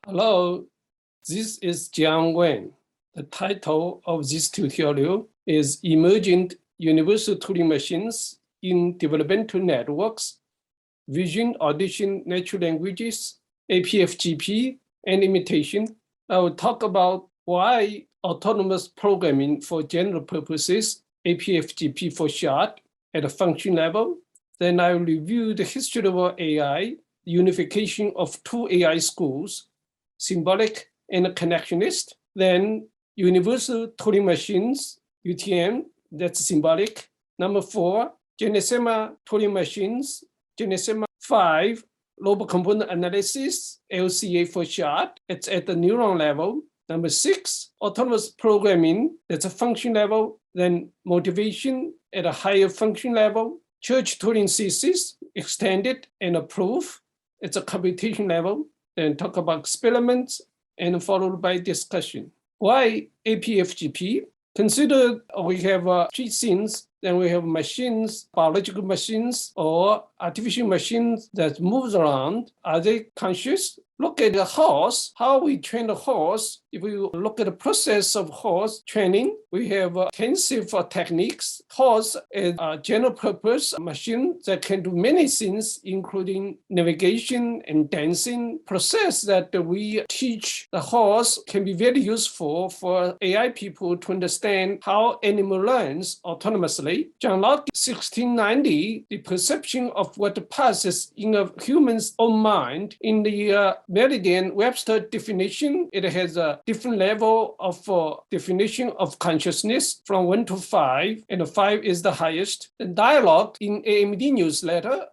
Hello, this is Weng. The title of this tutorial is Emergent Universal Turing Machines in Developmental Networks, Vision, Audition, Natural Languages, APFGP, and Imitation. I will talk about why autonomous programming for general purposes, APFGP for short, at a function level. Then I will review the history of AI, unification of two AI schools, symbolic and connectionist. Then universal Turing machines, UTM, that's symbolic. Number 4, Genesema Turing machines, Genesema 5, local component analysis, LCA for short, it's at the neuron level. Number 6, autonomous programming, that's a function level. Then motivation at a higher function level. Church Turing thesis, extended and approved, it's a computation level. Then talk about experiments and followed by discussion. Why APFGP? Consider we have 3 scenes, then we have machines, biological machines or artificial machines that moves around. Are they conscious? Look at the horse, how we train the horse. If we look at the process of horse training, we have intensive techniques. Horse is a general purpose machine that can do many things, including navigation and dancing. Process that we teach the horse can be very useful for AI people to understand how animal learns autonomously. John Locke, 1690, the perception of what passes in a human's own mind in the Merriam-Webster definition, it has a different level of definition of consciousness from 1 to 5, and 5 is the highest. The dialogue in AMD newsletter,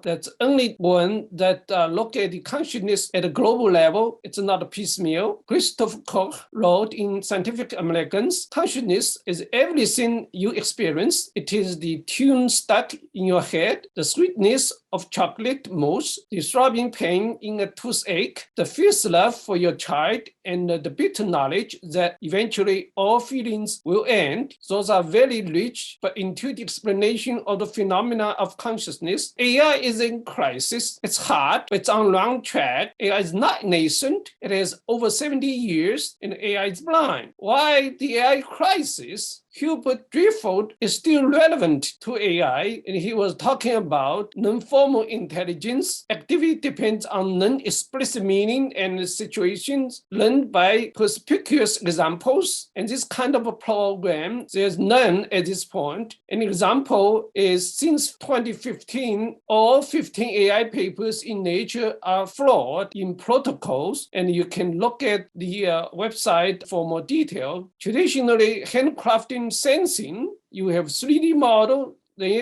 that's only one that look at the consciousness at a global level. It's not a piecemeal. Christopher Koch wrote in Scientific Americans, consciousness is everything you experience. It is the tune stuck in your head, the sweetness of chocolate mousse, the throbbing pain in a toothache, the fierce love for your child, and the bitter knowledge that eventually all feelings will end. Those are very rich but intuitive explanation of the phenomena of consciousness. AI is in crisis. It's hard, but it's on wrong track. AI is not nascent. It has over 70 years, and AI is blind. Why the AI crisis? Hubert Driftwood is still relevant to AI, and he was talking about non-formal intelligence. Activity depends on non-explicit meaning and situations learned by conspicuous examples. And this kind of a program, there's none at this point. An example is since 2015, all 15 AI papers in Nature are flawed in protocols, and you can look at the website for more detail. Traditionally, handcrafted sensing, you have 3D model,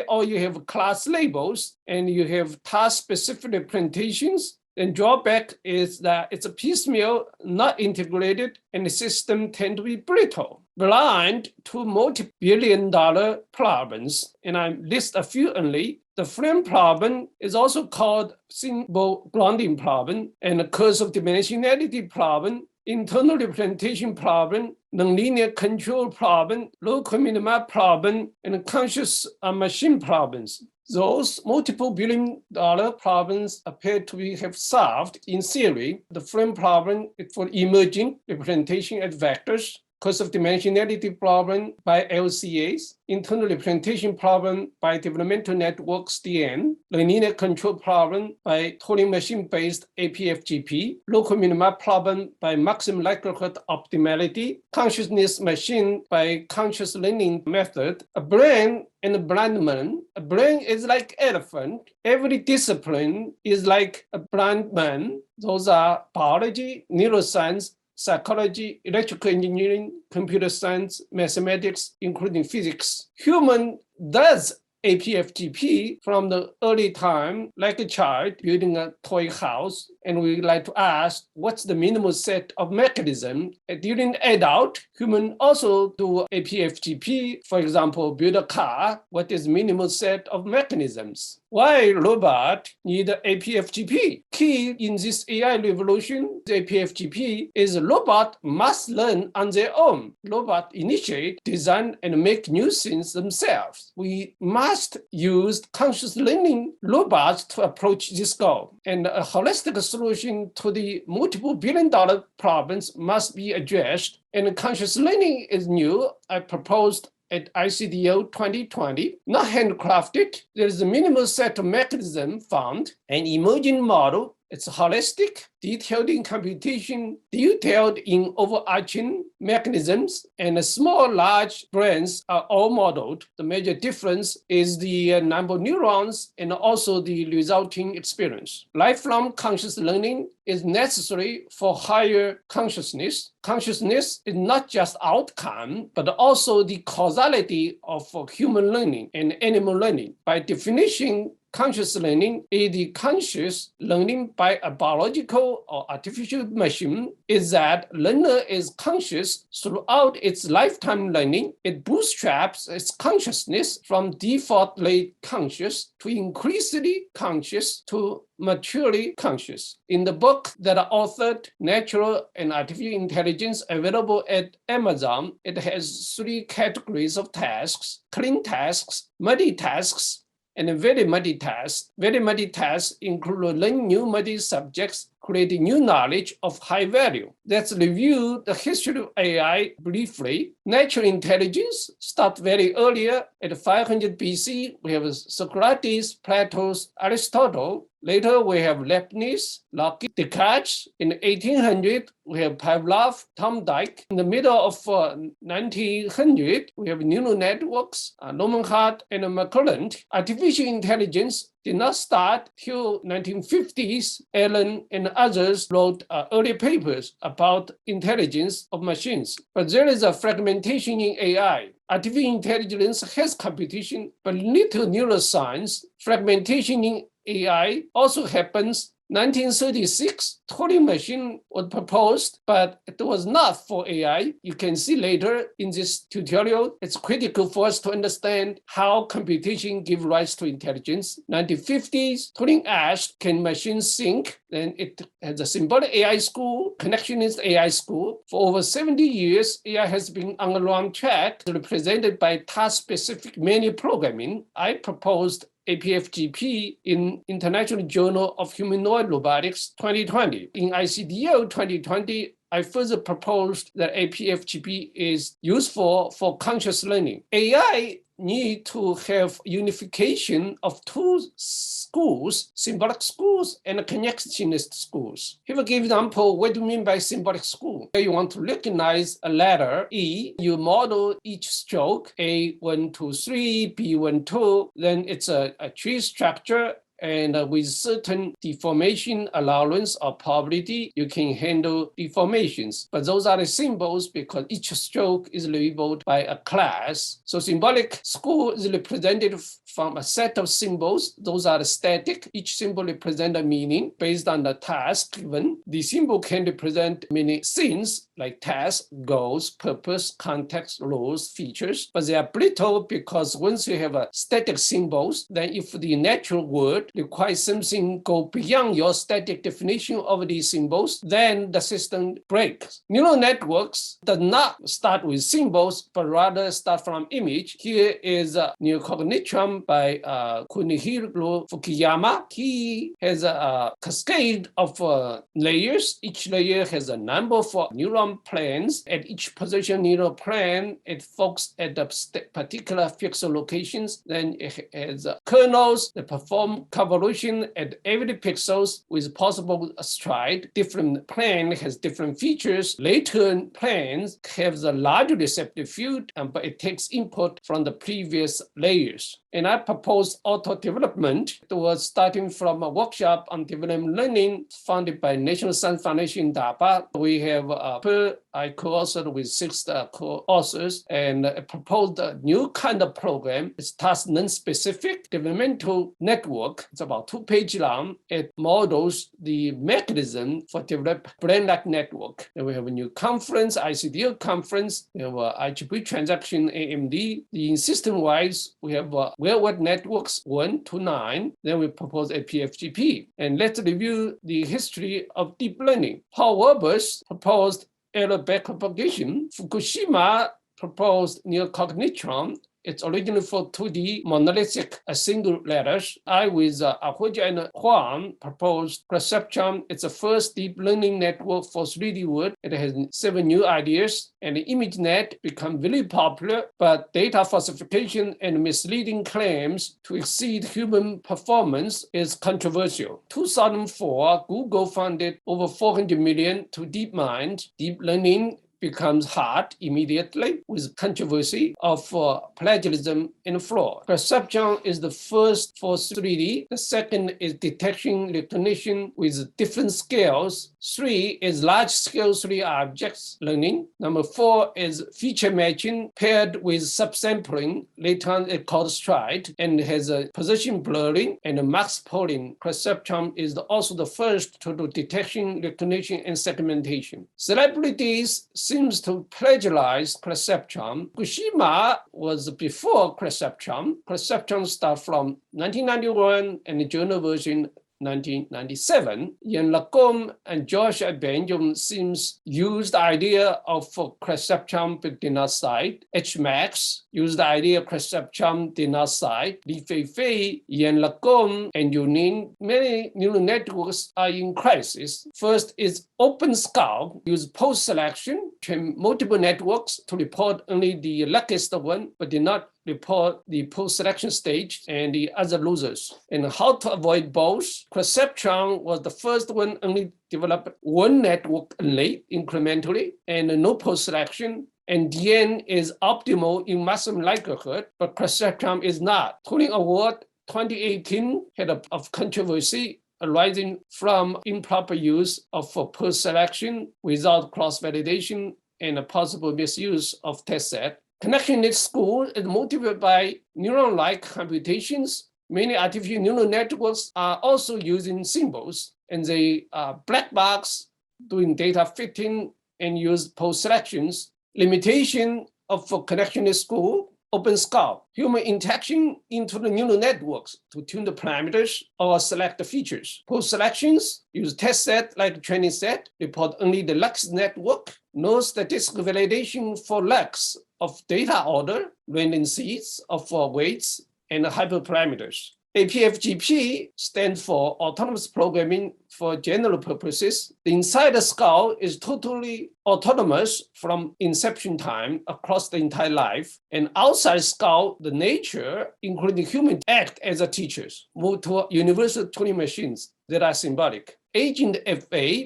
or you have class labels, and you have task-specific representations. Then drawback is that it's a piecemeal, not integrated, and the system tend to be brittle. Blind to multi-billion-dollar problems, and I list a few only. The frame problem is also called symbol grounding problem, and the curse of dimensionality problem, internal representation problem, nonlinear control problem, local minima problem, and conscious machine problems. Those multiple billion-dollar problems appear to have solved in theory. The frame problem is for emerging representation as vectors, curse of dimensionality problem by LCAs, internal representation problem by developmental networks DN, linear control problem by Turing machine-based APFGP, local minima problem by maximum likelihood optimality, consciousness machine by conscious learning method, a brain and a blind man. A brain is like elephant. Every discipline is like a blind man. Those are biology, neuroscience, psychology, electrical engineering, computer science, mathematics, including physics. Human does APFGP from the early time, like a child building a toy house, and we like to ask, what's the minimal set of mechanisms? During adult, human also do APFGP, for example, build a car, what is minimal set of mechanisms? Why robot need APFGP? Key in this AI revolution, APFGP is robot must learn on their own. Robot initiate, design, and make new things themselves. We must use conscious learning robots to approach this goal. And a holistic solution to the multiple billion-dollar problems must be addressed. And conscious learning is new. I proposed at ICDO 2020, not handcrafted. There is a minimal set of mechanism found, an emerging model. It's holistic, detailed in computation, detailed in overarching mechanisms, and small, large brains are all modeled. The major difference is the number of neurons and also the resulting experience. Lifelong conscious learning is necessary for higher consciousness. Consciousness is not just outcome, but also the causality of human learning and animal learning. By definition, conscious learning is the conscious learning by a biological or artificial machine. Is that learner is conscious throughout its lifetime learning. It bootstraps its consciousness from defaultly conscious to increasingly conscious to maturely conscious. In the book that I authored, Natural and Artificial Intelligence, available at Amazon, it has 3 categories of tasks: clean tasks, muddy tasks, and very muddy tasks. Very muddy tasks include learning new muddy subjects, creating new knowledge of high value. Let's review the history of AI briefly. Natural intelligence starts very earlier. At 500 BC, we have Socrates, Plato, Aristotle. Later, we have Leibniz, Locke, Descartes. In 1800, we have Pavlov, Thorndike. In the middle of 1900, we have neural networks, Norman and McClelland. Artificial intelligence did not start till 1950s. Allen and others wrote early papers about intelligence of machines. But there is a fragmentation in AI. Artificial intelligence has computation, but little neuroscience. Fragmentation in AI also happens. 1936, Turing machine was proposed, but it was not for AI. You can see later in this tutorial, it's critical for us to understand how computation gives rise to intelligence. 1950s, Turing asked, can machines think? Then it has a symbolic AI school, connectionist AI school. For over 70 years, AI has been on the wrong track, represented by task-specific menu programming. I proposed APFGP in International Journal of Humanoid Robotics 2020. In ICDO 2020, I further proposed that APFGP is useful for conscious learning. AI need to have unification of 2 schools, symbolic schools and connectionist schools. Here we give example, what do you mean by symbolic school? You want to recognize a letter E, you model each stroke, A1, 2, 3, B1, 2, then it's a tree structure, and with certain deformation allowance or probability, you can handle deformations. But those are the symbols because each stroke is labeled by a class. So symbolic school is represented from a set of symbols. Those are static. Each symbol represents a meaning based on the task given. The symbol can represent many things like task, goals, purpose, context, roles, features. But they are brittle because once you have a static symbols, then if the natural word requires something go beyond your static definition of these symbols, then the system breaks. Neural networks does not start with symbols, but rather start from image. Here is a neocognition by Kunihiro Fukuyama. He has a cascade of layers. Each layer has a number of neuron planes. At each position neural plane, it focuses at the particular fixed locations. Then it has kernels that perform convolution at every pixels with possible stride. Different plane has different features. Later planes have a larger receptive field, but it takes input from the previous layers. And I proposed auto-development. It was starting from a workshop on development learning funded by National Science Foundation in DARPA. We have per I co-authored with 6 co-authors and proposed a new kind of program. It's task non-specific developmental network. It's about 2 pages long. It models the mechanism for develop bottleneck network. And we have a new conference, ICDL conference. We have a IGP transaction AMD. In system-wise, we have well-word networks 1 to 9. Then we propose APFGP. And let's review the history of deep learning. Paul Weber's proposed error backpropagation. Fukushima proposed neocognitron. It's originally for 2D monolithic single letters. I, with Ahoja and Huang, proposed perceptron. It's the first deep learning network for 3D word. It has 7 new ideas. And the ImageNet become very popular, but data falsification and misleading claims to exceed human performance is controversial. 2004, Google funded over $400 million to DeepMind. Deep learning becomes hard immediately with controversy of plagiarism and fraud. Perceptron is the first for 3D. The second is detection recognition with different scales. 3 is large-scale 3 objects learning. Number 4 is feature matching paired with subsampling. Later on, it's called stride, and has a position blurring and a max polling. Perceptron is also the first to do detection, recognition, and segmentation. Celebrities seems to plagiarize perceptron. Fukushima was before perceptron. Perceptron started from 1991 and the journal version 1997. Ian Lacombe and Josh Benjamin seems used the idea of perceptron but did not cite. H. Max used the idea of perceptron, did not cite. Li Fei, Ian Lacombe, and Yunin. Many neural networks are in crisis. First is OpenSCAL, use post-selection, train multiple networks to report only the luckiest one, but did not report the post-selection stage and the other losers. And how to avoid both? Perceptron was the first one only developed one network only, incrementally, and no post-selection. And DN is optimal in maximum likelihood, but perceptron is not. Turing Award 2018 had of controversy arising from improper use of post-selection without cross-validation and a possible misuse of test set. Connectionist school is motivated by neuron-like computations. Many artificial neural networks are also using symbols, and they are black box doing data fitting and use post-selections. Limitation of connectionist school, OpenSCAL, human interaction into the neural networks to tune the parameters or select the features. Post-selections use test set like training set, report only the Lux network, no statistical validation for Lux of data order, random seeds of weights, and hyperparameters. APFGP stands for autonomous programming for general purposes. The inside skull is totally autonomous from inception time across the entire life. And outside skull, the nature, including human, act as a teachers, move to universal Turing machines that are symbolic. Agent FA,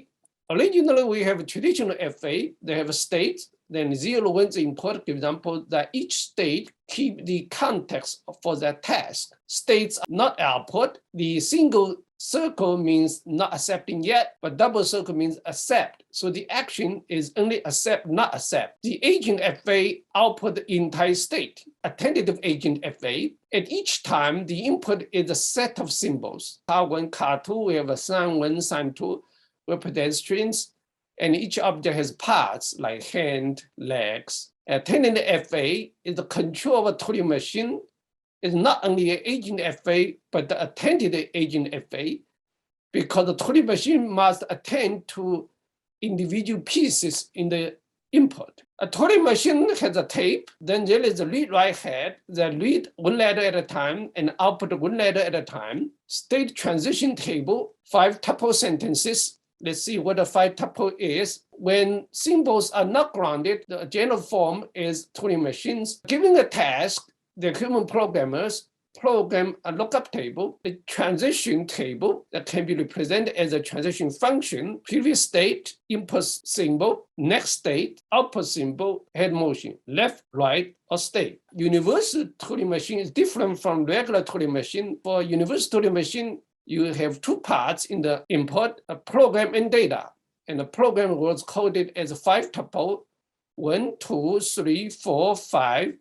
originally we have a traditional FA, they have a state, then 0, 1 is important example that each state keep the context for that task. States are not output. The single circle means not accepting yet, but double circle means accept. So the action is only accept, not accept. The agent FA output the entire state, a tentative agent FA. At each time, the input is a set of symbols. Car 1, car 2, we have a sign 1, sign 2, we're pedestrians. And each object has parts like hand, legs. Attending the FA is the control of a Turing machine. It's not only an agent FA, but the attended agent FA, because the Turing machine must attend to individual pieces in the input. A Turing machine has a tape, then there is a read-write head that read 1 letter at a time and output 1 letter at a time. State transition table, 5 tuple sentences. Let's see what a 5 tuple is. When symbols are not grounded, the general form is Turing machines. Given a task, the human programmers program a lookup table, a transition table that can be represented as a transition function, previous state, input symbol, next state, output symbol, head motion, left, right, or state. Universal Turing machine is different from regular Turing machine. For universal Turing machine, you have 2 parts in the input, a program and data. and the program was coded as 5 tuple, 1, 2, 3, 4, 5,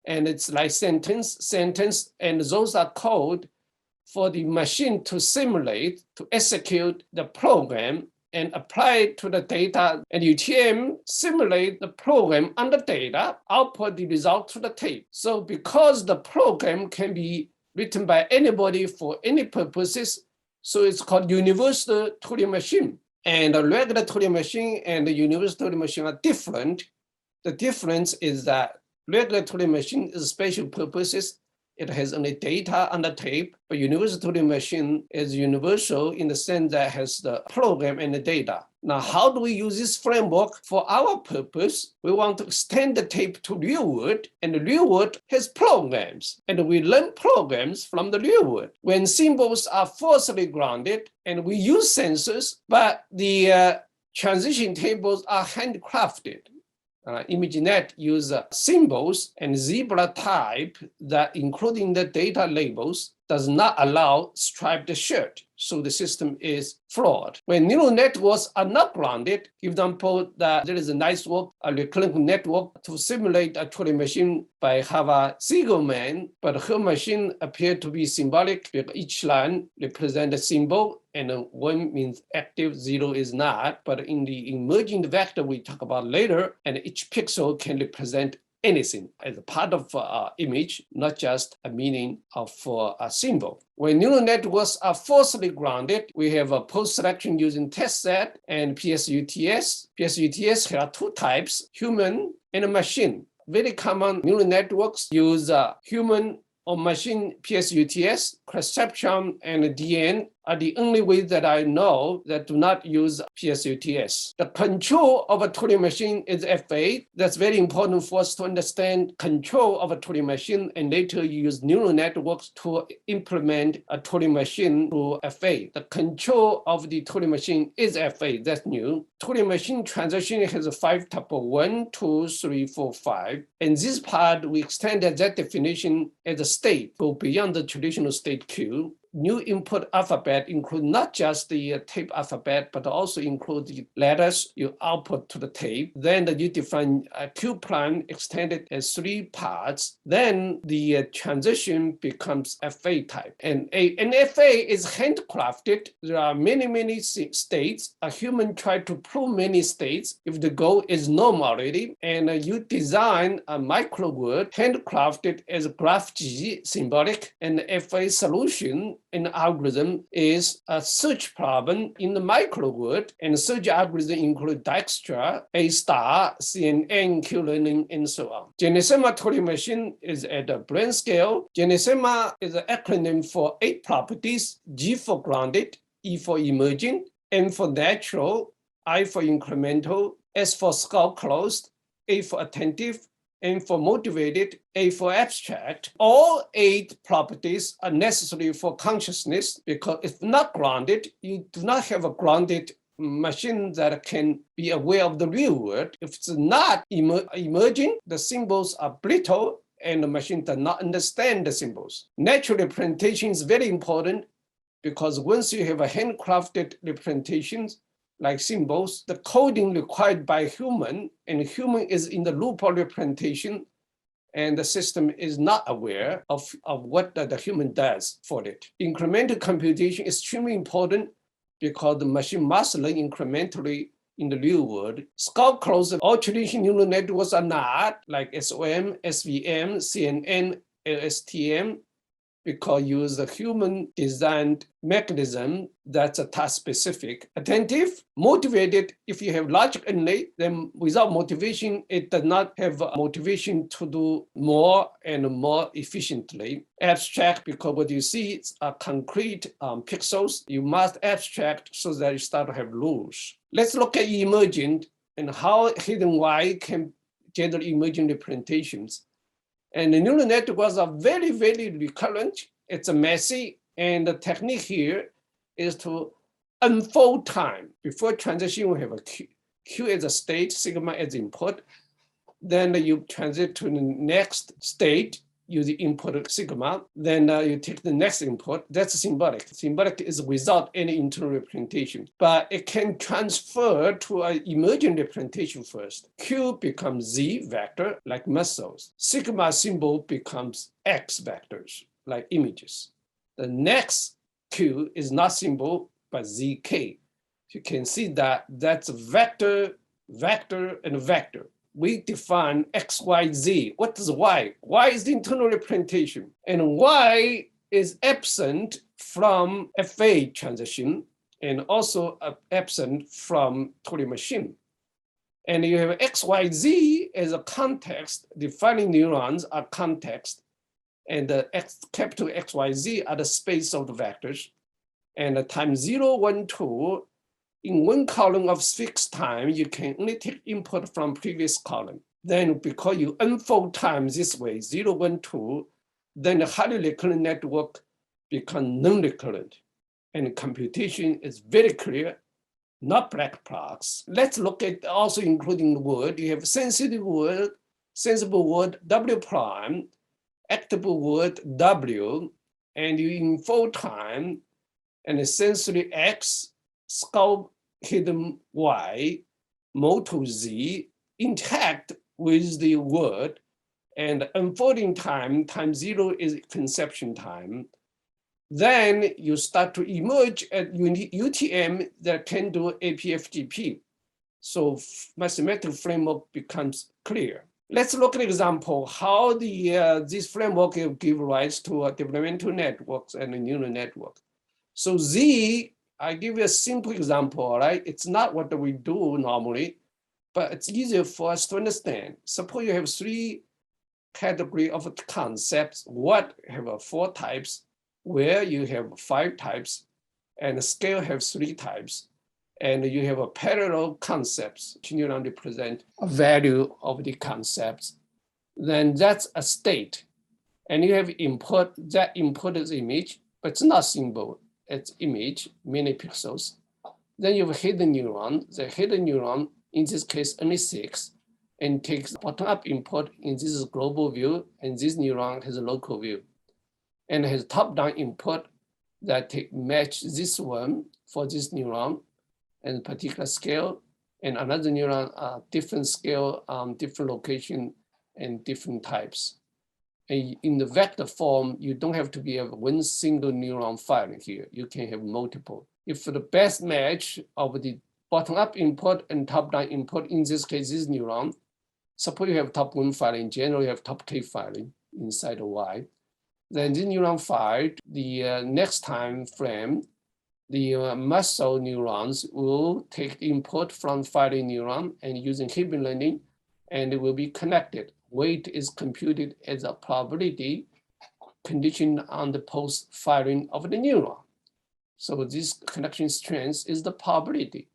and it's like sentence, and those are code for the machine to simulate, to execute the program and apply it to the data, and UTM simulate the program on the data, output the result to the tape. So because the program can be written by anybody for any purposes, so it's called universal Turing machine. And a regular Turing machine and the universal Turing machine are different. The difference is that regular Turing machine is special purposes. It has only data on the tape, but universal Turing machine is universal in the sense that it has the program and the data. Now, how do we use this framework for our purpose? We want to extend the tape to real world, and the real world has programs, and we learn programs from the real world. When symbols are falsely grounded, and we use sensors, but the transition tables are handcrafted. ImageNet use symbols and zebra type that, including the data labels, does not allow striped shirt. So the system is flawed. When neural networks are not grounded, for example, that there is a nice work, a recurrent network to simulate a Turing machine by Hava Siegelman, but her machine appeared to be symbolic because each line represents a symbol, and 1 means active, 0 is not. But in the emergent vector we talk about later, and each pixel can represent anything as a part of image, not just a meaning of a symbol. When neural networks are falsely grounded, we have a post-selection using test set and PSUTS. PSUTS have 2 types, human and a machine. Very common neural networks use human or machine PSUTS. Perceptron and DN are the only ways that I know that do not use PSUTS. The control of a Turing machine is FA. That's very important for us to understand control of a Turing machine, and later you use neural networks to implement a Turing machine through FA. The control of the Turing machine is FA, that's new. Turing machine transition has a 5 tuple, 1, 2, 3, 4, 5. And this part, we extended that definition as a state, go beyond the traditional state queue. New input alphabet include not just the tape alphabet, but also include the letters you output to the tape. Then you define a Q prime extended as 3 parts. Then the transition becomes FA type. And an FA is handcrafted. There are many states. A human tried to prove many states if the goal is known already. And you design a microword handcrafted as graph G symbolic, and the FA solution in the algorithm is a search problem in the microword, and search algorithm include Dijkstra, A star, CNN, Q-learning, and so on. Genesema Turing machine is at a brain scale. Genesema is an acronym for 8 properties: G for grounded, E for emergent, N for natural, I for incremental, S for skull closed, A for attentive, N for motivated, A for abstract. All 8 properties are necessary for consciousness, because if not grounded, you do not have a grounded machine that can be aware of the real world. If it's not emerging, the symbols are brittle and the machine does not understand the symbols. Natural representation is very important, because once you have a handcrafted representations, like symbols, the coding required by human, and human is in the loop of representation, and the system is not aware of what the human does for it. Incremental computation is extremely important, because the machine must learn incrementally in the real world. Skull closed, all traditional neural networks are not, like SOM, SVM, CNN, LSTM, because use a human designed mechanism that's a task specific. Attentive, motivated, if you have logic only, then without motivation, it does not have motivation to do more and more efficiently. Abstract, because what you see are concrete pixels. You must abstract so that you start to have rules. Let's look at emergent and how hidden Y can generate emergent representations. And the neural networks are very recurrent. It's a messy, and the technique here is to unfold time. Before transition, we have a Q as a state, sigma as input. Then you transit to the next state, use the input sigma, then you take the next input, that's symbolic. Symbolic is without any internal representation, but it can transfer to an emergent representation first. Q becomes Z vector, like muscles. Sigma symbol becomes X vectors, like images. The next Q is not symbol, but ZK. You can see that that's vector, vector, and vector. We define X, Y, Z. What is Y? Y is the internal representation. And Y is absent from FA transition and also absent from Turing machine. And you have X, Y, Z as a context. Defining neurons are context. And the capital X, Y, Z are the space of the vectors. And the time 0, 1, 2, in one column of fixed time, you can only take input from previous column. Then because you unfold time this way, 0, 1, 2, then the highly recurrent network becomes non-recurrent. And computation is very clear, not black box. Let's look at also including the word. You have sensitive word, sensible word W prime, actable word W, and you unfold time, and essentially X, scope hidden Y, motor Z, intact with the word, and unfolding time, time 0 is conception time. Then you start to emerge at UTM that can do APFGP. So mathematical framework becomes clear. Let's look at an example how this framework will give rise to developmental networks and a neural network. So Z, I give you a simple example, all right? It's not what we do normally, but it's easier for us to understand. Suppose you have 3 categories of concepts. What have 4 types, where you have 5 types, and the scale has 3 types. And you have a parallel concepts, which neuron represent a value of the concepts. Then that's a state. And you have input, that input is image, but it's not symbol. It's image, many pixels. Then you have hidden neuron. The hidden neuron, in this case, only 6, and takes bottom-up input in this global view, and this neuron has a local view. And has top-down input that match this one for this neuron and particular scale, and another neuron, different scale, different location, and different types. And in the vector form, you don't have to be a one single neuron firing here. You can have multiple. If the best match of the bottom-up input and top-down input, in this case, this neuron, suppose you have top 1 firing, generally you have top K firing inside of Y. Then this neuron fired, the next time frame, the muscle neurons will take input from firing neuron and using hidden learning, and it will be connected. Weight is computed as a probability conditioned on the post-firing of the neuron. So this connection strength is the probability.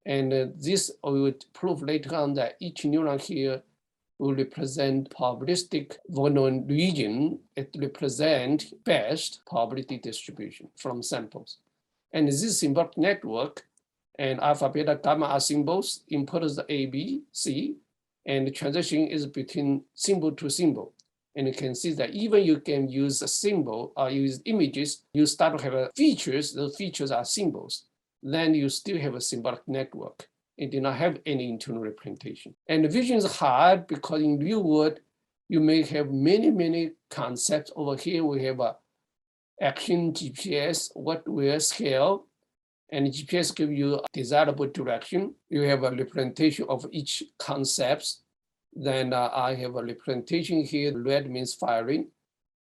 And this we would prove later on that each neuron here will represent probabilistic Von region. It represents best probability distribution from samples. And this symbolic network and alpha, beta, gamma are symbols. Input is the A, B, C. And the transition is between symbol to symbol. And you can see that even you can use a symbol or use images, you start to have features, those features are symbols. Then you still have a symbolic network. It did not have any internal representation. And the vision is hard because in real world, you may have many, many concepts. Over here, we have a action GPS, what where scale, and GPS give you a desirable direction. You have a representation of each concepts. Then I have a representation here. Red means firing,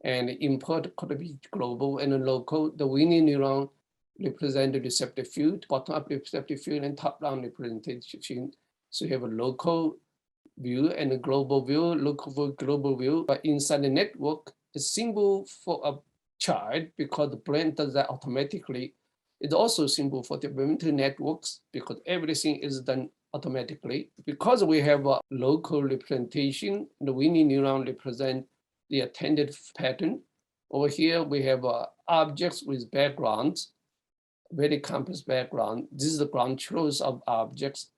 and input could be global and local. The winning neuron represent the receptive field, bottom-up receptive field, and top-down representation. So you have a local view and a global view, local view, global view. But inside the network, a symbol for a child, because the brain does that automatically. It's also a symbol for developmental networks because everything is done automatically. Because we have a local representation, the winning neuron represent the attended pattern. Over here, we have objects with backgrounds, very complex background. This is the ground truth of objects.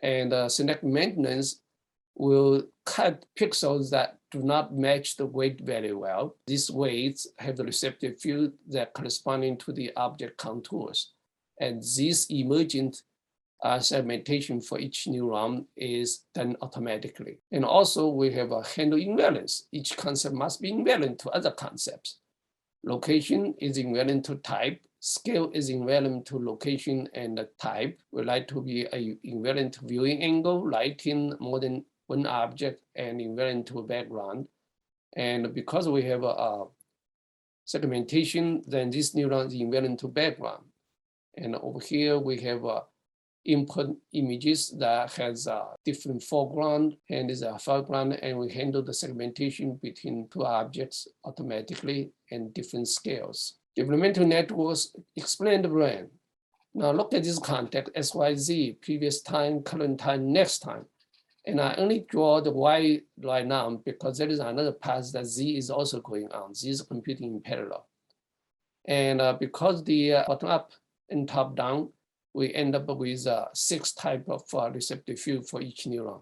And synaptic maintenance will cut pixels that do not match the weight very well. These weights have the receptive field that corresponding to the object contours. And this emergent segmentation for each neuron is done automatically. And also we have a handle invariance. Each concept must be invariant to other concepts. Location is invariant to type. Scale is invariant to location and type. We like to be a invariant to viewing angle, lighting more than one object, and invariant to a background. And because we have a segmentation, then this neuron is invariant to background. And over here we have input images that has a different foreground and is a foreground, and we handle the segmentation between two objects automatically and different scales. Developmental networks explain the brain. Now look at this context, XYZ, previous time, current time, next time. And I only draw the Y right now because there is another path that Z is also going on. Z is computing in parallel. And because the bottom up and top down, we end up with 6 types of receptive field for each neuron.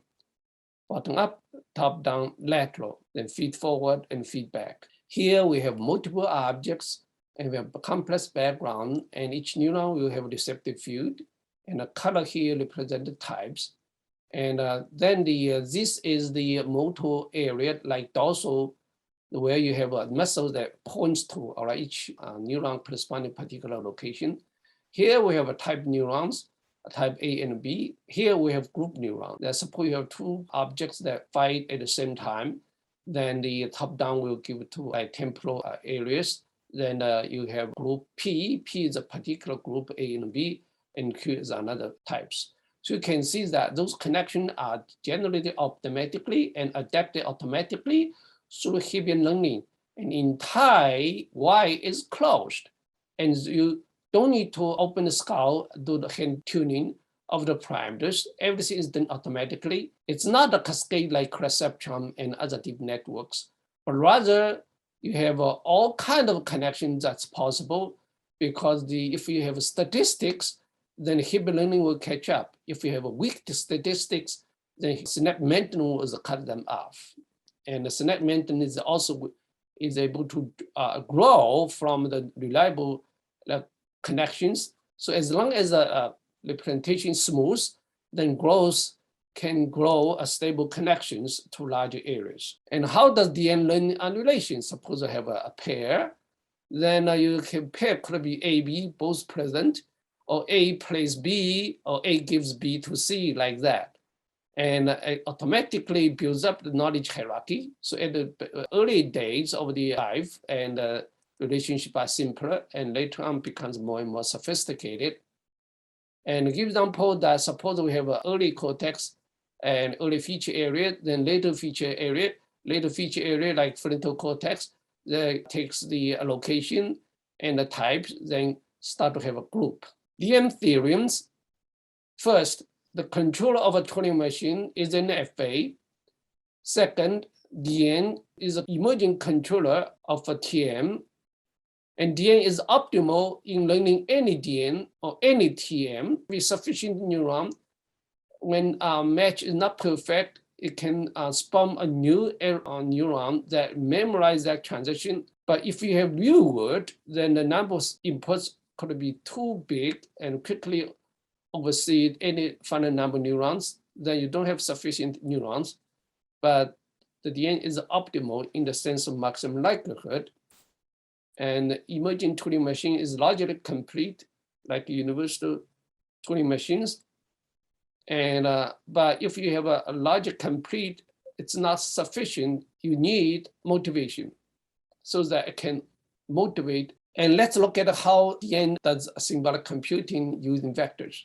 Bottom up, top down, lateral, then feed forward and feedback. Here we have multiple objects and we have a complex background, and each neuron will have a receptive field, and the color here represents the types. And then this is the motor area, like dorsal, where you have a muscle that points to, all right, each neuron corresponding particular location. Here we have a type neurons, type A and B. Here we have group neurons. Let's suppose you have 2 objects that fight at the same time. Then the top down will give to temporal areas. Then you have group P. P is a particular group A and B, and Q is another types. So you can see that those connections are generated automatically and adapted automatically through Hebbian learning. And in Thai, Y is closed. And you don't need to open the skull, do the hand tuning of the parameters. Everything is done automatically. It's not a cascade like Perceptron and other deep networks, but rather you have all kinds of connections that's possible, because if you have statistics, then Hebbian learning will catch up. If you have a weak statistics, then synaptic maintenance will cut them off. And the synaptic maintenance also is able to grow from the reliable connections. So as long as the representation is smooth, then growth can grow a stable connections to larger areas. And how does DN learn annulation? Suppose I have a pair, then you can pair could be A, B, both present, or A plays B, or A gives B to C, like that. And it automatically builds up the knowledge hierarchy. So at the early days of the life, and relationship are simpler, and later on becomes more and more sophisticated. And give example that suppose we have an early cortex and early feature area, then later feature area like frontal cortex, that takes the location and the types, then start to have a group. DM theorems. First, the controller of a Turing machine is an FA. Second, DN is an emerging controller of a TM. And DN is optimal in learning any DN or any TM with sufficient neuron. When a match is not perfect, it can spawn a new neuron that memorize that transition. But if you have real world, then the number of inputs could be too big and quickly oversee any finite number of neurons, then you don't have sufficient neurons. But the DN is optimal in the sense of maximum likelihood. And emerging Turing machine is largely complete, like universal Turing machines. And but if you have a larger complete, it's not sufficient. You need motivation so that it can motivate. And let's look at how DN does symbolic computing using vectors.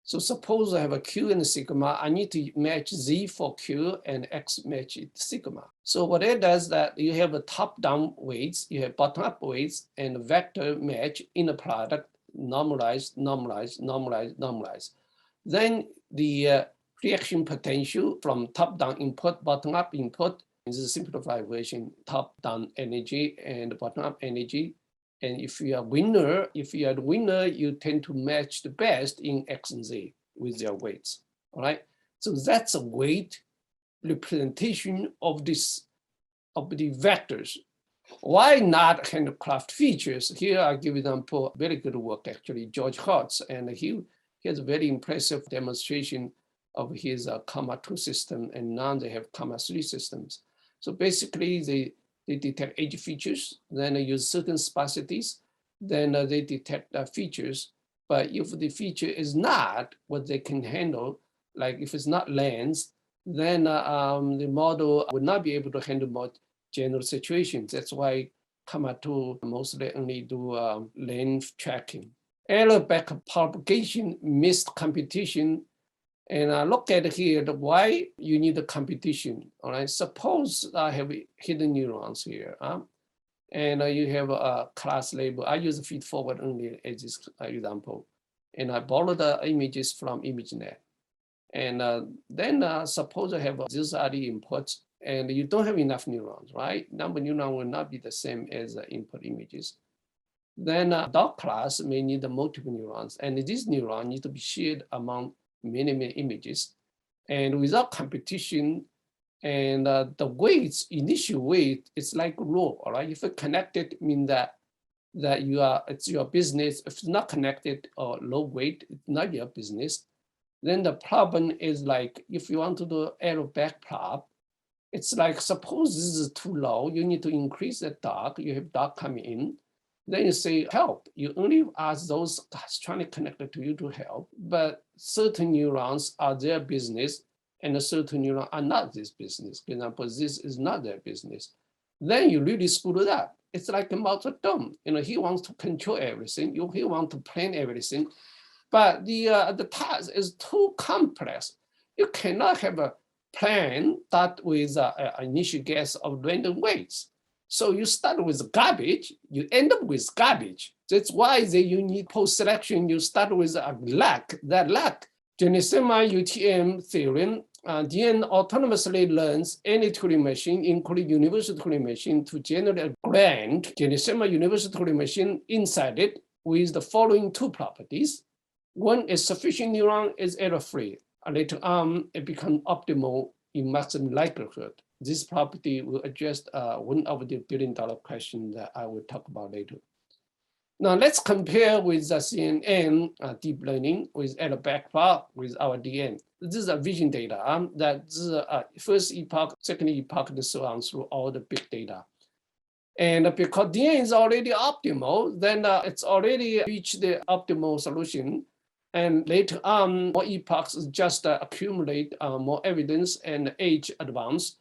So suppose I have a Q and a sigma, I need to match Z for Q and X match sigma. So what it does that you have a top-down weights, you have bottom-up weights, and a vector match in the product, normalize, normalize, normalize, normalize. Then the reaction potential from top-down input, bottom-up input is a simplified version, top-down energy and bottom-up energy. And if you are the winner, you tend to match the best in X and Z with their weights, all right? So that's a weight representation of this of the vectors. Why not handcraft features? Here I give example, very good work actually, George Hertz, and he has a very impressive demonstration of his comma 2 system, and now they have comma 3 systems. So basically they detect edge features, then they use certain sparsities, then they detect features. But if the feature is not what they can handle, like if it's not lens, then the model would not be able to handle more general situations. That's why comma 2 mostly only do length tracking. Error back propagation, missed computation. And look at here, why you need the computation. All right, suppose I have hidden neurons here, and you have a class label. I use feed forward only as this example, and I borrow the images from ImageNet. And then suppose I have these are the inputs, and you don't have enough neurons, right? Number of neurons will not be the same as input images. Then dot class may need multiple neurons, and these neurons need to be shared among many images. And without competition, and the weights, initial weight, it's like raw, all right? If it's connected, mean that it's your business. If it's not connected or low weight, it's not your business. Then the problem is like, if you want to do error back prop, it's like, suppose this is too low, you need to increase the dark, you have dark coming in. Then you say help. You only ask those trying to connect to you to help, but certain neurons are their business and certain neurons are not this business. For example, this is not their business. Then you really screw it up. It's like a martyrdom. He wants to control everything. He wants to plan everything, but the task is too complex. You cannot have a plan that with an initial guess of random weights. So you start with garbage, you end up with garbage. That's why you need post-selection, you start with a lack, that lack. Genesiema UTM theorem, DN autonomously learns any Turing machine, including universal Turing machine, to generate a grand Genesiema universal Turing machine inside it with the following two properties. One is sufficient neuron is error-free. Later on, it becomes optimal in maximum likelihood. This property will address one of the billion-dollar questions that I will talk about later. Now let's compare with the CNN deep learning with error backprop with our DN. This is a vision data that this is first epoch, second epoch, and so on through all the big data. And because DN is already optimal, then it's already reached the optimal solution. And later on, more epochs just accumulate more evidence and age advance,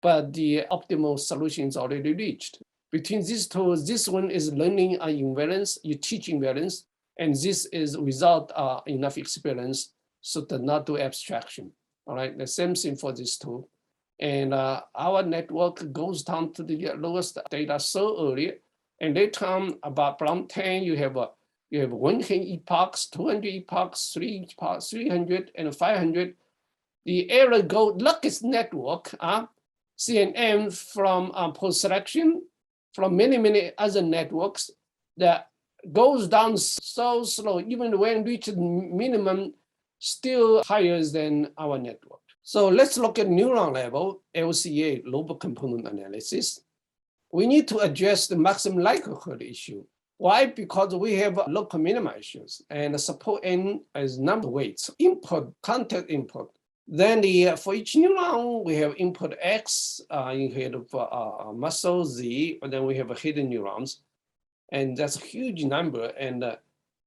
but the optimal solution is already reached. Between these two, this one is learning invariance, you teach invariance, and this is without enough experience, so to not do abstraction. All right, the same thing for these two. And our network goes down to the lowest data so early, and later on, about around 10, you have 100 epochs, 200 epochs, 300, and 500. The error luckiest network, CNN from post-selection, from many other networks that goes down so slow, even when reached minimum, still higher than our network. So let's look at neuron level, LCA, lobe component analysis. We need to address the maximum likelihood issue. Why? Because we have local minima issues, and support N is number of weights, input, contact input. Then for each neuron, we have input X, you have muscle Z, and then we have hidden neurons. And that's a huge number. And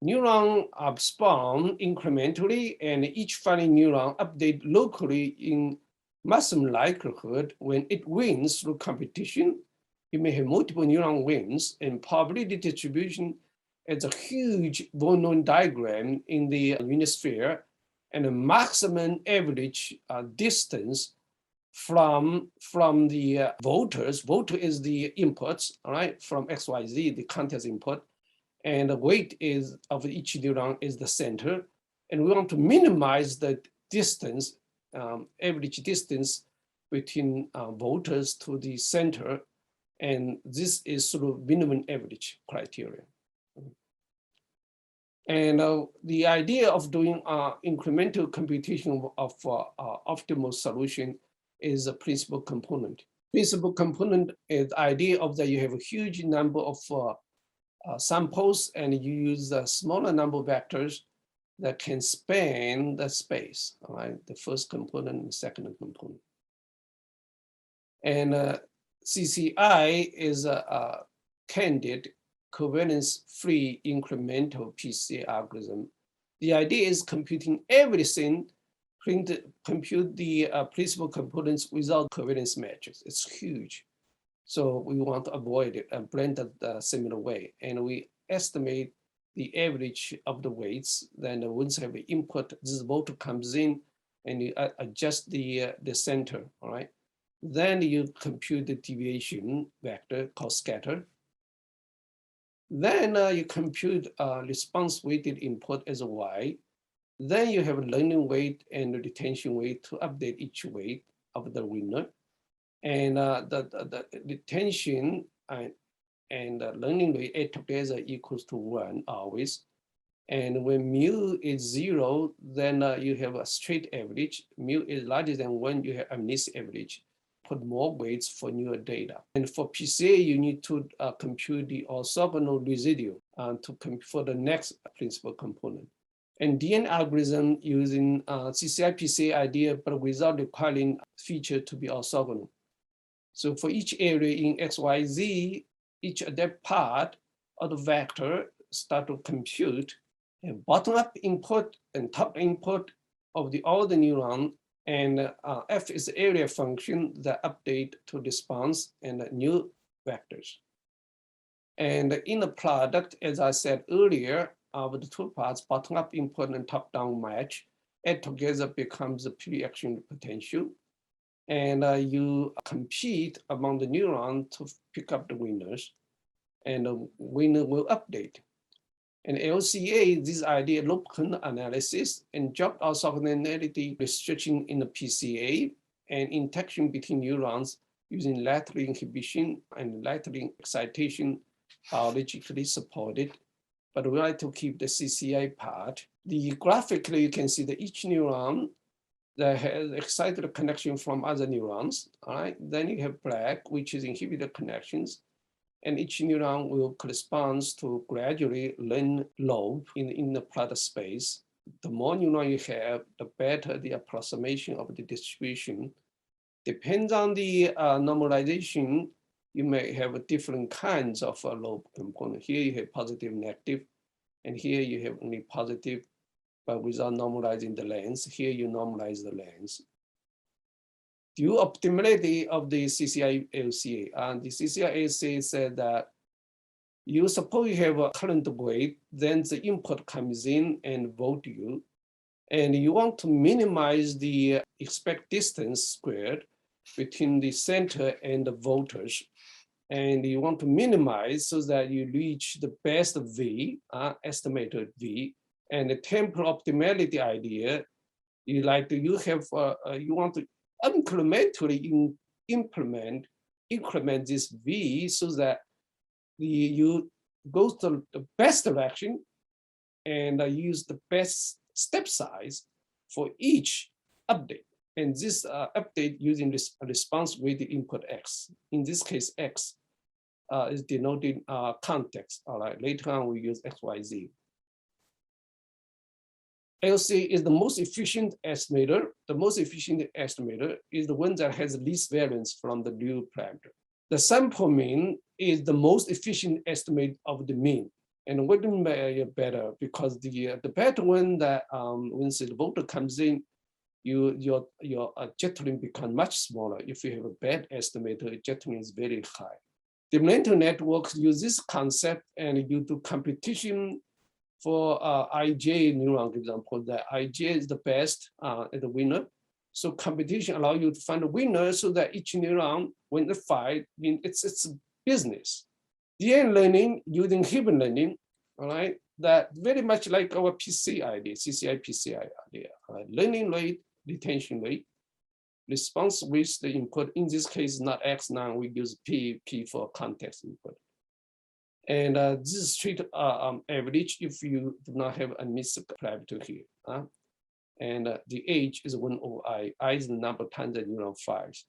neurons are spawned incrementally, and each funny neuron update locally in maximum likelihood when it wins through competition. You may have multiple neuron wins, and probability distribution is a huge well-known diagram in the unisphere, and the maximum average distance from the voters. Voter is the inputs, all right, from XYZ, the context input, and the weight is of each neuron is the center, and we want to minimize the distance, average distance between voters to the center, and this is sort of minimum average criteria. And the idea of doing incremental computation of optimal solution is a principal component. Principal component is the idea of that you have a huge number of samples and you use a smaller number of vectors that can span the space, all right? The first component and the second component. And CCI is a candid, covariance-free incremental PCA algorithm. The idea is computing everything, compute the principal components without covariance matrix. It's huge. So we want to avoid it and blend it a similar way. And we estimate the average of the weights. Then once you have an input, this voter comes in and you adjust the center, all right? Then you compute the deviation vector called scatter. Then you compute response weighted input as a y. Then you have a learning weight and retention weight to update each weight of the winner. And the retention and learning rate add together equals to 1 always. And when mu is 0, then you have a straight average. Mu is larger than 1, you have a misaverage. Put more weights for newer data. And for PCA, you need to compute the orthogonal residue for the next principal component. And DN algorithm using CCI PCA idea, but without requiring feature to be orthogonal. So for each area in XYZ, each of that part of the vector start to compute a bottom-up input and top input of all the neuron, and F is the area function that update to response and new vectors. And in the product, as I said earlier, of the two parts, bottom-up input and top-down match, add together becomes the pre-action potential. And you compete among the neurons to pick up the winners, and the winner will update. And LCA, this idea local analysis and job orthogonality restriction in the PCA and interaction between neurons using lateral inhibition and lateral excitation biologically supported. But we like to keep the CCI part. Graphically, you can see that each neuron that has excited connection from other neurons, all right? Then you have black, which is inhibited connections, and each neuron will correspond to gradually learn lobe in the product space. The more neurons you have, the better the approximation of the distribution. Depends on the normalization, you may have different kinds of lobe component. Here you have positive, negative, and here you have only positive, but without normalizing the length. Here you normalize the length. Due optimality of the CCI LCA. And the CCI LCA said that you suppose you have a current weight, then the input comes in and vote you. And you want to minimize the expect distance squared between the center and the voters. And you want to minimize so that you reach the best V, estimated V. And the temporal optimality idea, you want to incrementally increment this V so that you go to the best direction and use the best step size for each update. And this update using this response with the input X. In this case, X is denoting context. All right, later on we use XYZ. LCA is the most efficient estimator. The most efficient estimator is the one that has the least variance from the new parameter. The sample mean is the most efficient estimate of the mean. And wouldn't be better because the better one that once the voter comes in, your jittering becomes much smaller. If you have a bad estimator, jittering is very high. Developmental networks use this concept and you do competition for IJ neuron, for example, that IJ is the best the winner. So competition allows you to find a winner so that each neuron win the fight. I mean, it's a business. DN learning using hidden learning, all right, that very much like our PC idea, CCI PCI idea. Learning rate, retention rate, response with the input. In this case, not X now, we use P for context input. And this is straight average if you do not have a missed parameter here. And the age is 1 over I. I is the number times the neuron fires.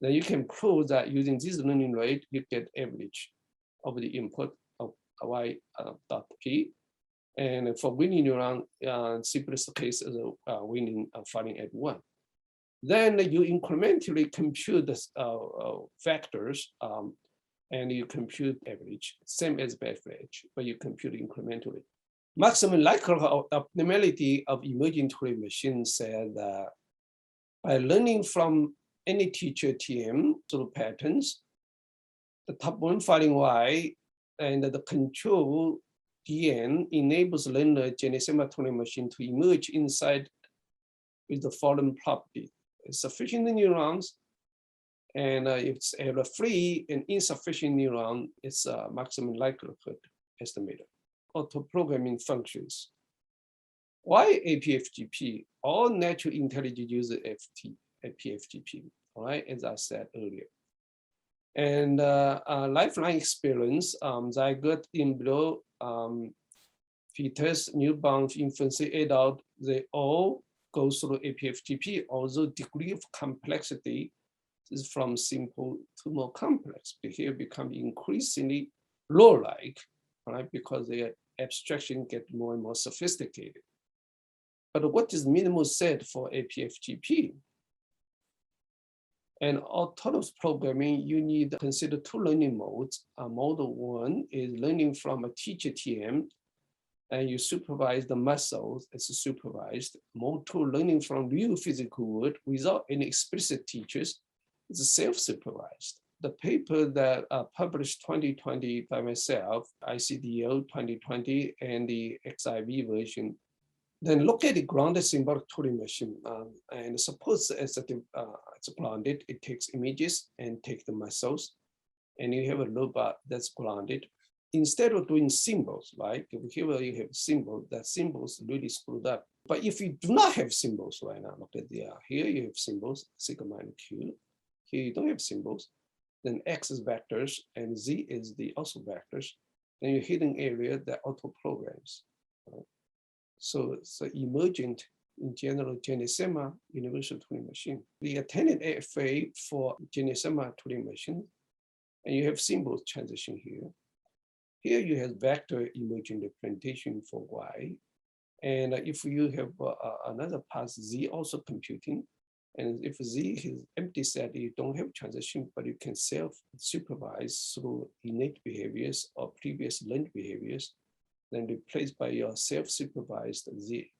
Then you can prove that using this learning rate, you get average of the input of y dot p. And for winning neuron, simplest case is winning firing at 1. Then you incrementally compute the factors and you compute average, same as average, but you compute incrementally. Maximum likelihood of optimality of emergent Turing machine said that by learning from any teacher TM through patterns, the top one firing Y and the control DN enables learner GNSM Turing machine to emerge inside with the following property. Sufficient neurons, and if it's error-free and insufficient neuron, it's a maximum likelihood estimator. Auto-programming functions. Why APFGP? All natural intelligence use APFGP, all right, as I said earlier. And lifeline experience, zygote, embryo, fetus, newborn, infancy, adult, they all go through APFGP, although degree of complexity is from simple to more complex. Behavior become increasingly law-like, right? Because their abstraction get more and more sophisticated. But what is minimal said for APFGP? And autonomous programming, you need to consider 2 learning modes. Mode 1 is learning from a teacher TM, and you supervise the muscles as supervised. Mode 2, learning from real physical world without any explicit teachers, is self-supervised. The paper that published 2020 by myself, ICDO 2020, and the XIV version, then look at the grounded symbolic Turing machine. And suppose it's grounded, it takes images and takes the muscles, and you have a robot that's grounded. Instead of doing symbols, right? Here you have symbols, that symbols really screwed up. But if you do not have symbols right now, look at the, here you have symbols, sigma and q. Here you don't have symbols. Then x is vectors and z is the also vectors. Then your hidden area that auto programs. Right? So it's emergent in general GNSM universal Turing machine. The attended AFA for GNSM Turing machine, and you have symbols transition here. Here you have vector emergent representation for Y. And if you have another path Z also computing, and if Z is empty set, you don't have transition, but you can self-supervise through innate behaviors or previous learned behaviors, then replaced by your self-supervised Z.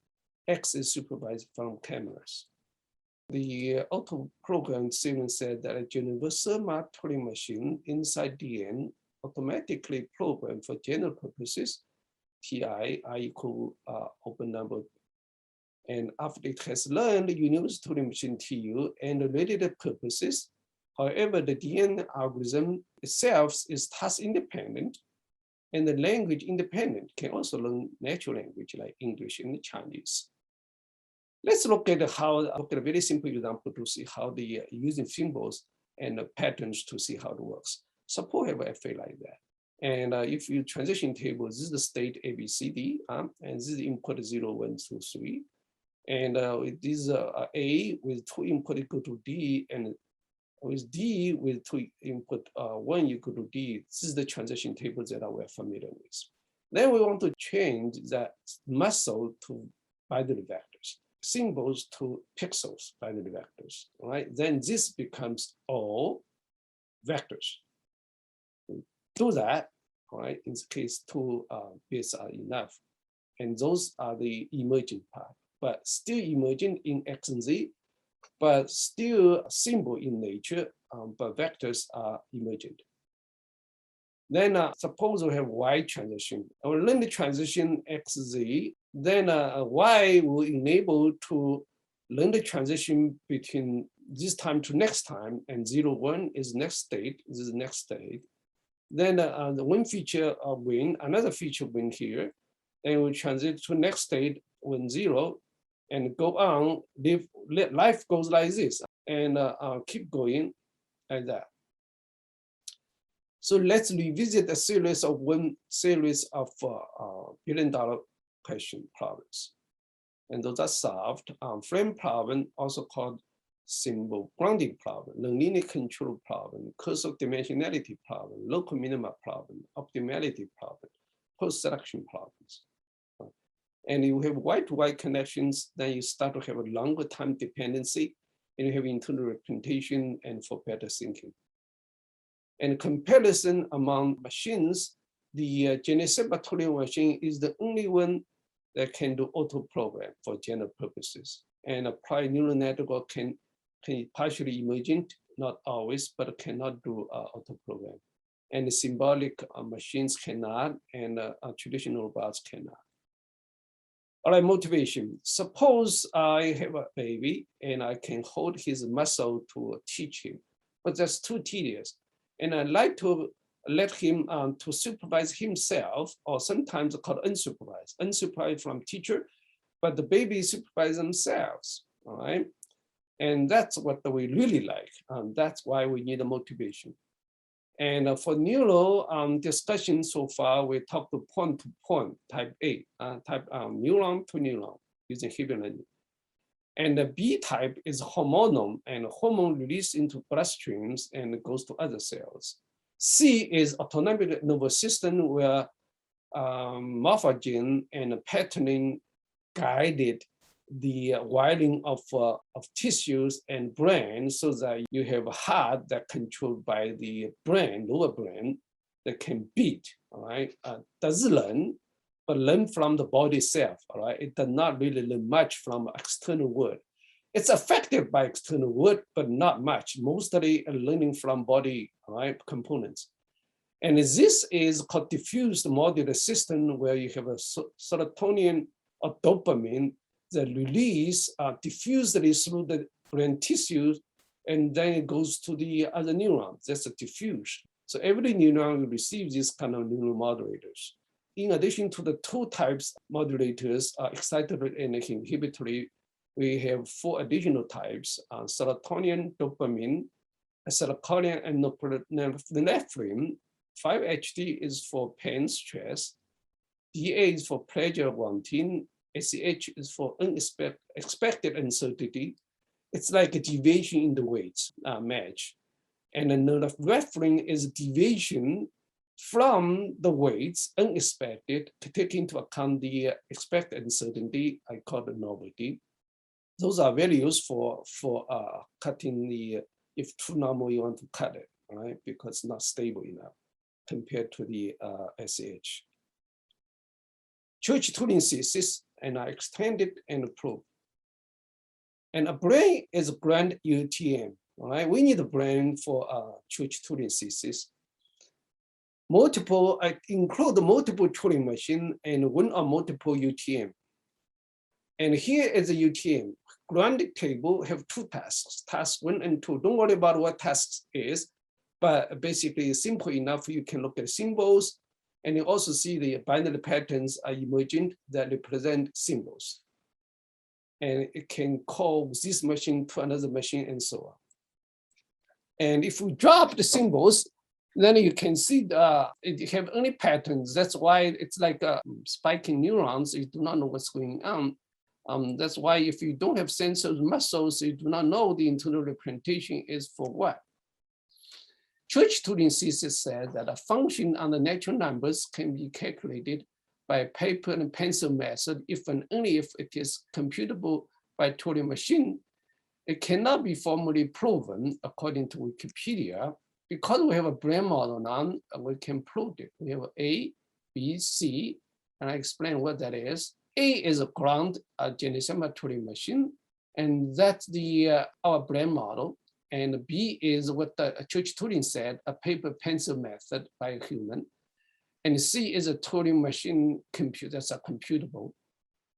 X is supervised from cameras. The auto program statement said that a universal Turing machine inside DN automatically program for general purposes, TI, I equal open number. And after it has learned the universal Turing machine TU and related purposes, however, the DN algorithm itself is task independent and the language independent, can also learn natural language like English and Chinese. Let's look at a very simple example to see how the using symbols and patterns to see how it works. Suppose have a FA like that. And if you transition table, this is the state ABCD, and this is input 0, 1, 2, 3. And this A with 2 input equal to D, and with D with 2 input 1 equal to D. This is the transition table that we're familiar with. Then we want to change that muscle to binary vectors, symbols to pixels, binary vectors, right? Then this becomes all vectors. Do that, right? In this case, 2 bits are enough. And those are the emergent part, but still emergent in X and Z, but still a symbol in nature, but vectors are emergent. Then suppose we have Y transition. Or learn the transition XZ, then Y will enable to learn the transition between this time to next time, and 0, 1 is next state, this is next state. Then the one feature of Weng, another feature Weng here, then we transit to next state when 0, and go on, life goes like this, and keep going like that. So let's revisit a series of billion-dollar question problems. And those are solved. Frame problem, also called symbol grounding problem, nonlinear control problem, cursor dimensionality problem, local minima problem, optimality problem, post-selection problems. And you have white-to-white connections, then you start to have a longer time dependency, and you have internal representation and for better thinking. And comparison among machines, the Genesema Turing machine is the only one that can do auto-program for general purposes. And applied neural network can partially emergent, not always, but cannot do auto-program. And the symbolic machines cannot, and traditional robots cannot. All right, motivation. Suppose I have a baby and I can hold his muscle to teach him, but that's too tedious. And I like to let him to supervise himself, or sometimes called unsupervised from teacher, but the baby supervise themselves, all right? And that's what we really like. That's why we need a motivation. And for neural discussion so far, we talked to point-to-point, type A, neuron to neuron using Hebrew learning. And the B type is hormonal, and hormone released into bloodstreams and goes to other cells. C is autonomic nervous system where morphogen and patterning guided the wiring of tissues and brain, so that you have a heart that controlled by the brain, lower brain, that can beat, all right? Does learn, but learn from the body itself, all right? It does not really learn much from external world. It's affected by external world, but not much, mostly learning from body, all right, components. And this is called diffused modular system, where you have a serotonin or dopamine that release diffusely through the brain tissues, and then it goes to the other neurons. That's a diffuse. So every neuron will receive this kind of neural modulators. In addition to the two types modulators, excitatory and inhibitory, we have 4 additional types: serotonin, dopamine, acetylcholine, and norepinephrine. 5-HT is for pain, stress. DA is for pleasure, wanting. ACH is for expected uncertainty. It's like a deviation in the weights match. And the norepinephrine is deviation from the weights, unexpected, to take into account the expected uncertainty. I call it novelty. Those are very useful for cutting the, if too normal, you want to cut it, right? Because it's not stable enough compared to the SH. Church-Turing thesis, and I extended and proved. And a brain is a grand UTM, all right? We need a brain for Church-Turing thesis. Multiple, I include multiple Turing machine and one or multiple UTM. And here is a UTM. Grounding table have 2 tasks, task 1 and 2. Don't worry about what task is, but basically it's simple enough. You can look at symbols, and you also see the binary patterns are emergent that represent symbols. And it can call this machine to another machine and so on. And if we drop the symbols, then you can see it have only patterns. That's why it's like spiking neurons. You do not know what's going on. That's why if you don't have sensors, muscles, you do not know the internal representation is for what. Church-Turing thesis said that a function on the natural numbers can be calculated by paper and pencil method if and only if it is computable by Turing machine. It cannot be formally proven according to Wikipedia. Because we have a brain model now, we can prove it. We have A, B, C, and I explain what that is. A is a ground Genesema Turing machine, and that's the our brain model. And B is what the Church-Turing said, a paper pencil method by a human. And C is a Turing machine computer, that's a computable.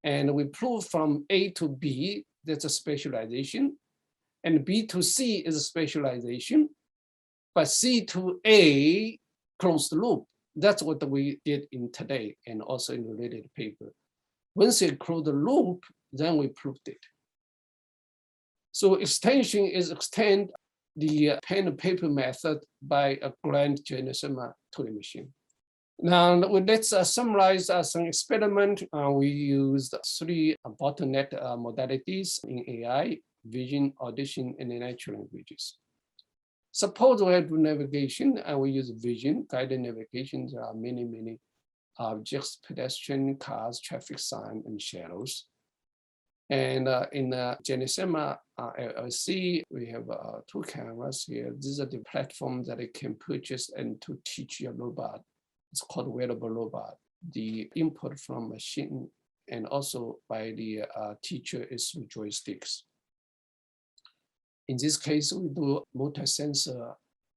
And we prove from A to B, that's a specialization. And B to C is a specialization. But C to A, closed loop. That's what we did in today and also in the related paper. Once you close the loop, then we proved it. So extension is extend the pen and paper method by a grand Genesema Turing machine. Now let's summarize some experiment. We used 3 bottleneck modalities in AI: vision, audition, and natural languages. Suppose we have navigation and we use vision, guided navigation. There are many objects, pedestrian, cars, traffic sign, and shadows. And in Genesema LLC, we have 2 cameras here. These are the platforms that you can purchase and to teach your robot. It's called wearable robot. The input from machine and also by the teacher is through joysticks. In this case, we do multi-sensor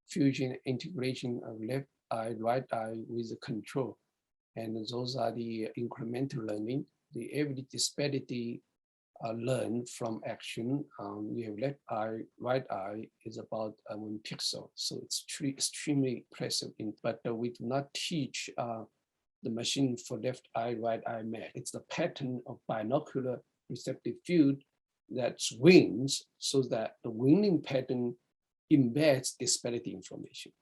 fusion integration of left eye, right eye with the control. And those are the incremental learning. The every disparity learned from action. We have left eye, right eye is about 1 pixel. So it's extremely impressive. But we do not teach the machine for left eye, right eye match. It's the pattern of binocular receptive field that wins so that the winning pattern embeds disparity information.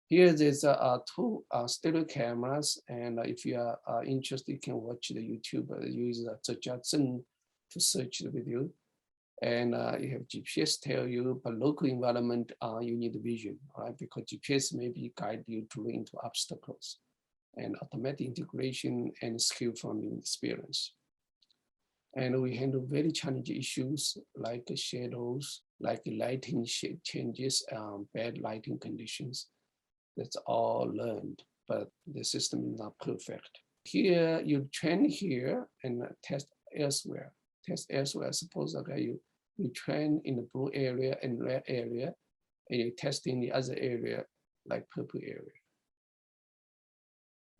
Here there's 2 stereo cameras, and if you are interested, you can watch the YouTube. Use Zhen to search the video. And you have GPS tell you, but local environment, you need vision, right? Because GPS maybe guide you to run into obstacles, and automatic integration and skill from experience. And we handle very challenging issues like shadows, like lighting changes, bad lighting conditions. That's all learned, but the system is not perfect. Here, you train here and test elsewhere. Test elsewhere. Suppose you train in the blue area and red area, and you test in the other area, like purple area.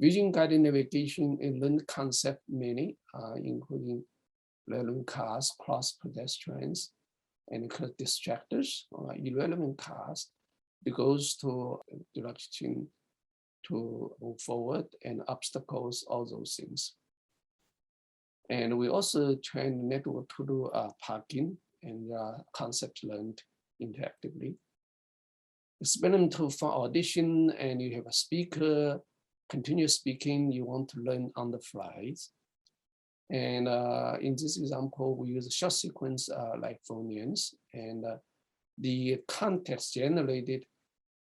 Vision guided navigation and learned concept many, including learning cars, cross pedestrians, and distractors, irrelevant cars. It goes to direction to move forward and obstacles, all those things. And we also train the network to do parking and concepts learned interactively. Experimental for audition, and you have a speaker, continuous speaking, you want to learn on the flies. And in this example, we use a short sequence like phonemes, and the context generated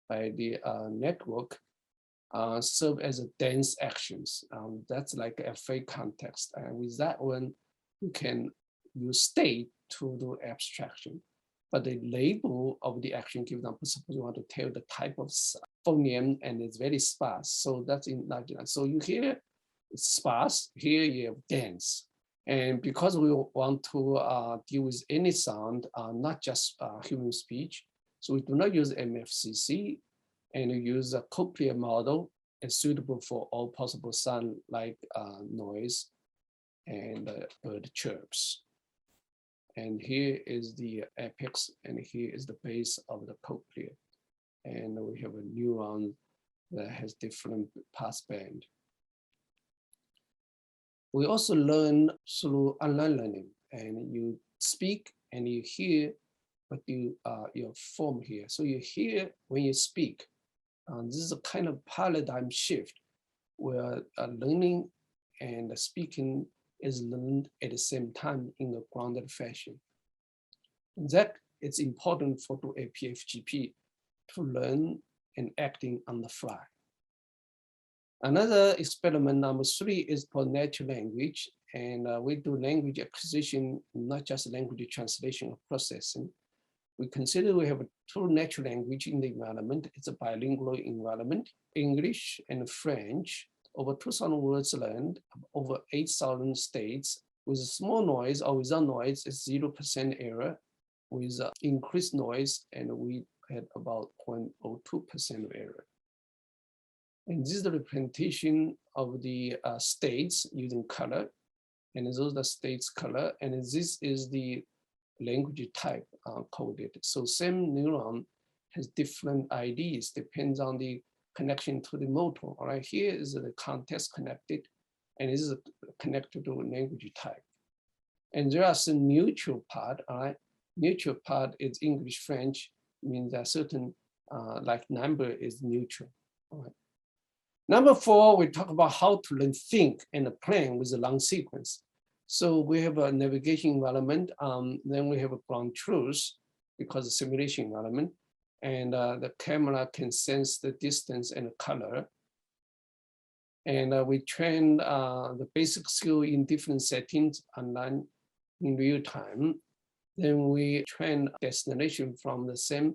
by the network serve as a dense actions. That's like a fake context. And with that one, you can use state to do abstraction. But the label of the action, give example, suppose you want to tell the type of phoneme and it's very sparse. So that's in Nagina. So you hear it's sparse, here you have dense. And because we want to deal with any sound, not just human speech, so we do not use MFCC, and we use a cochlear model is suitable for all possible sound like noise and bird chirps. And here is the apex, and here is the base of the cochlea. And we have a neuron that has different passband. We also learn through online learning, and you speak and you hear, but your form here. So you hear when you speak. This is a kind of paradigm shift where learning and speaking is learned at the same time in a grounded fashion. And that it's important for the APFGP to learn and acting on the fly. Another experiment number 3 is for natural language, and we do language acquisition, not just language translation or processing. We consider we have a true natural language in the environment. It's a bilingual environment, English and French, over 2,000 words learned, over 8,000 states. With small noise or without noise, it's 0% error. With increased noise, and we had about 0.02% error. And this is the representation of the states using color, and those are the states color, and this is the language type coded. So same neuron has different IDs, depends on the connection to the motor. All right, here is the context connected, and this is connected to language type. And there are some neutral part. All right, neutral part is English, French, means that certain like number is neutral. All right. Number 4, we talk about how to learn think and plan with a long sequence. So we have a navigation environment, then we have a ground truth because of simulation environment, and the camera can sense the distance and the color. And we train the basic skill in different settings online in real time. Then we train destination from the same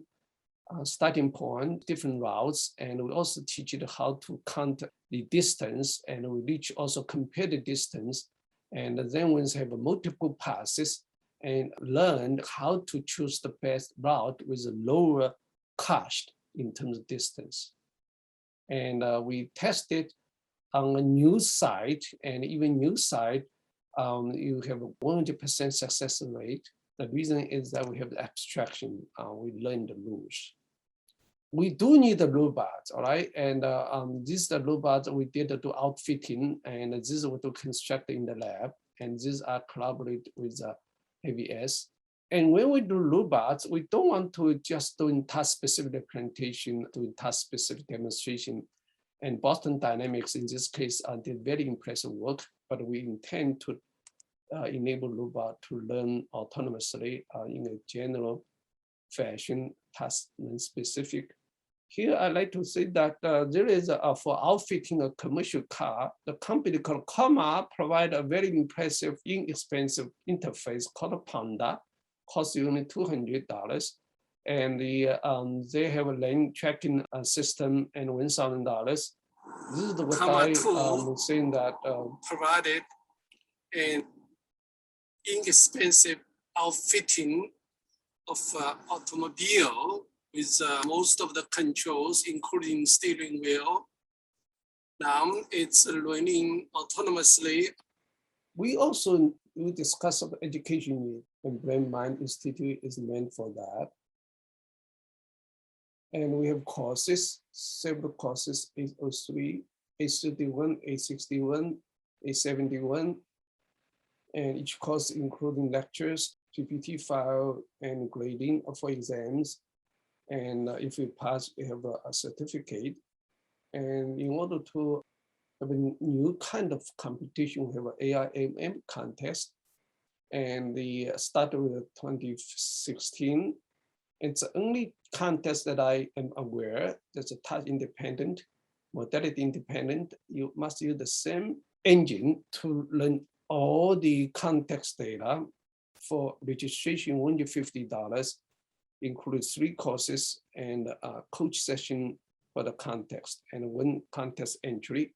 starting point, different routes, and we also teach it how to count the distance, and we reach also compare the distance. And then we have multiple passes and learn how to choose the best route with a lower cost in terms of distance. And we tested on a new site, and even new site, you have a 100% success rate. The reason is that we have the abstraction. We learn the rules. We do need the robots, all right? And this is the robots we did to outfitting, and this is what we construct in the lab. And these are collaborate with AVS. And when we do robots, we don't want to just do task-specific implementation, doing task-specific demonstration. And Boston Dynamics, in this case, did very impressive work, but we intend to enable robot to learn autonomously in a general fashion, task specific. Here, I'd like to say that there is for outfitting a commercial car, the company called Comma provide a very impressive, inexpensive interface called Panda, costs you only $200. And they have a lane tracking system and $1,000. This is what I'm saying that provided an inexpensive outfitting of automobile with most of the controls, including steering wheel. Now it's running autonomously. We discuss of education need, and Brain Mind Institute is meant for that. And we have courses, several courses, 803, 831, 861, 871, and each course including lectures, PPT file, and grading for exams. And if we pass, we have a certificate. And in order to have a new kind of competition, we have an AIMM contest. And they started with 2016. It's the only contest that I am aware that's a task independent, modality independent. You must use the same engine to learn all the context data. For registration, $150, includes 3 courses and a coach session for the context and 1 contest entry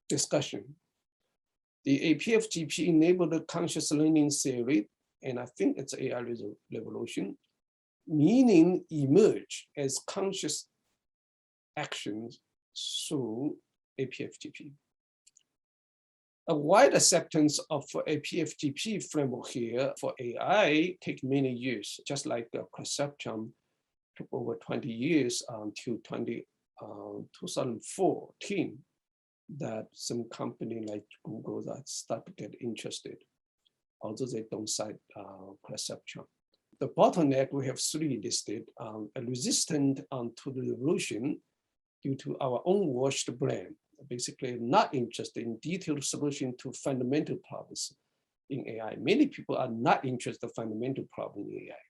discussion. The APFGP enabled the conscious learning theory, and I think it's AI revolution. Meaning emerge as conscious actions through APFGP. A wide acceptance of APFGP framework here for AI take many years, just like the perception took over 20 years until 2014 that some company like Google that start to get interested, although they don't cite perception. The bottleneck, we have 3 listed, resistant to the revolution due to our own washed brain, basically not interested in detailed solution to fundamental problems in AI. Many people are not interested in fundamental problems in AI.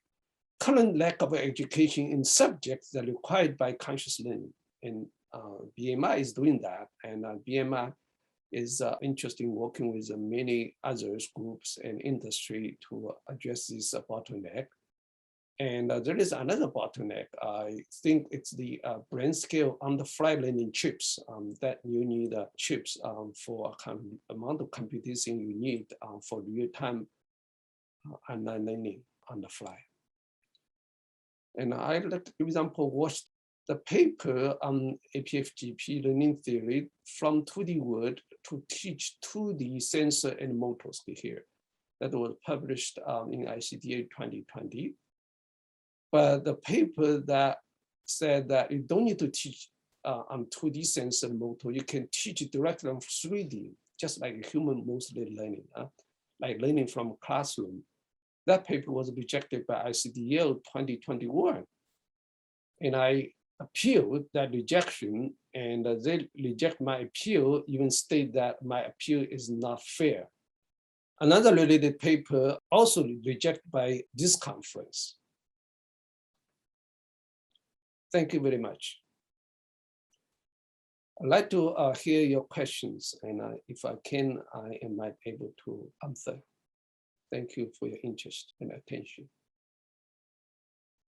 Current lack of education in subjects that are required by conscious learning, and BMI is doing that, and BMI is interested in working with many other groups and industry to address this bottleneck. And there is another bottleneck. I think it's the brain scale on-the-fly learning chips that you need chips for amount of computation you need for real-time online learning on the fly. And I like to, for example, watch the paper on APFGP learning theory from 2D world to teach 2D sensor and motor skill here. That was published in ICDA 2020. But the paper that said that you don't need to teach on 2D sensor motor, you can teach it directly on 3D, just like human mostly learning, like learning from a classroom. That paper was rejected by ICDL 2021. And I appealed that rejection, and they reject my appeal, even state that my appeal is not fair. Another related paper also rejected by this conference. Thank you very much. I'd like to hear your questions, and if I can, I might be able to answer. Thank you for your interest and attention.